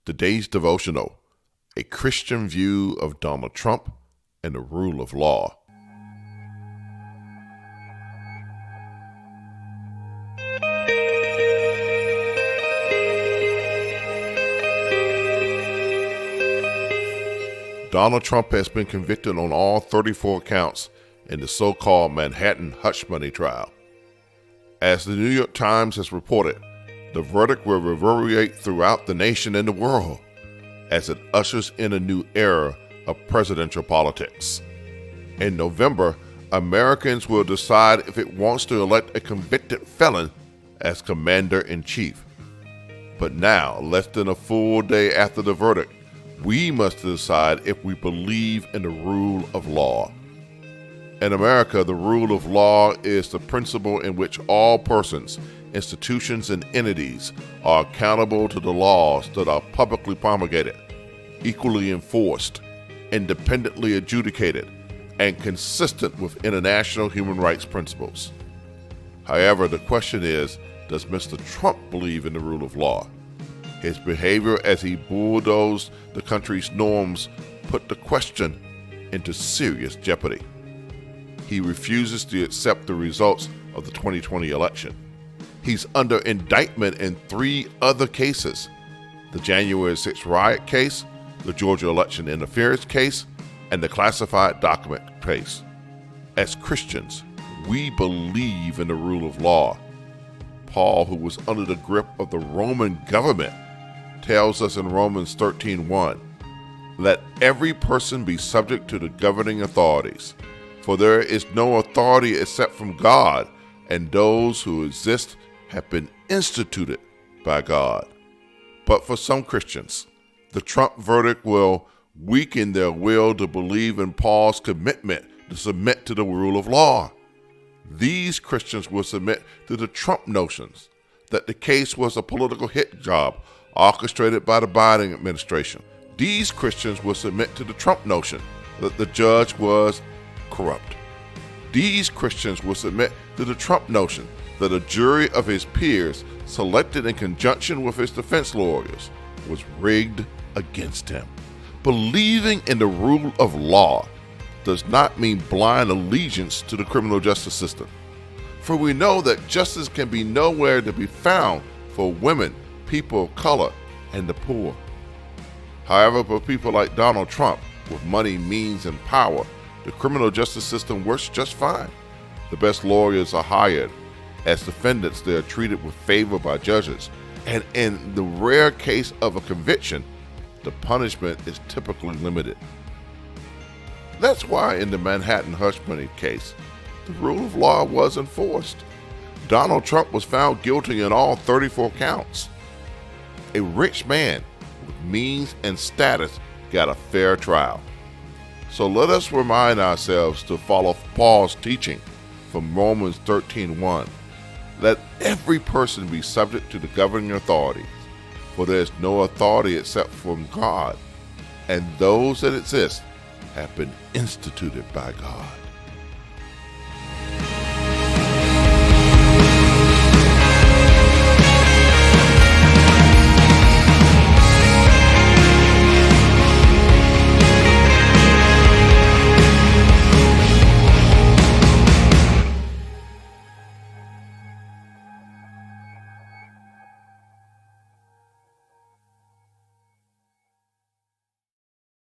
Today's devotional, a Christian view of Donald Trump and the rule of law. Donald Trump has been convicted on all 34 counts in the so-called Manhattan hush money trial. As the New York Times has reported, the verdict will reverberate throughout the nation and the world as it ushers in a new era of presidential politics. In November, Americans will decide if it wants to elect a convicted felon as commander-in-chief. But now, less than a full day after the verdict, we must decide if we believe in the rule of law. In America, the rule of law is the principle in which all persons, institutions, and entities are accountable to the laws that are publicly promulgated, equally enforced, independently adjudicated, and consistent with international human rights principles. However, the question is, does Mr. Trump believe in the rule of law? His behavior as he bulldozed the country's norms put the question into serious jeopardy. He refuses to accept the results of the 2020 election. He's under indictment in 3 other cases: the January 6th riot case, the Georgia election interference case, and the classified document case. As Christians, we believe in the rule of law. Paul, who was under the grip of the Roman government, tells us in Romans 13:1, "Let every person be subject to the governing authorities, for there is no authority except from God, and those who exist have been instituted by God." But for some Christians, the Trump verdict will weaken their will to believe in Paul's commitment to submit to the rule of law. These Christians will submit to the Trump notions that the case was a political hit job orchestrated by the Biden administration. These Christians will submit to the Trump notion that the judge was corrupt. These Christians will submit to the Trump notion that a jury of his peers, selected in conjunction with his defense lawyers, was rigged against him. Believing in the rule of law does not mean blind allegiance to the criminal justice system. For we know that justice can be nowhere to be found for women, people of color, and the poor. However, for people like Donald Trump, with money, means, and power, the criminal justice system works just fine. The best lawyers are hired. As defendants, they are treated with favor by judges. And in the rare case of a conviction, the punishment is typically limited. That's why in the Manhattan hush money case, the rule of law was enforced. Donald Trump was found guilty in all 34 counts. A rich man with means and status got a fair trial. So let us remind ourselves to follow Paul's teaching from Romans 13:1. Let every person be subject to the governing authorities, for there is no authority except from God, and those that exist have been instituted by God.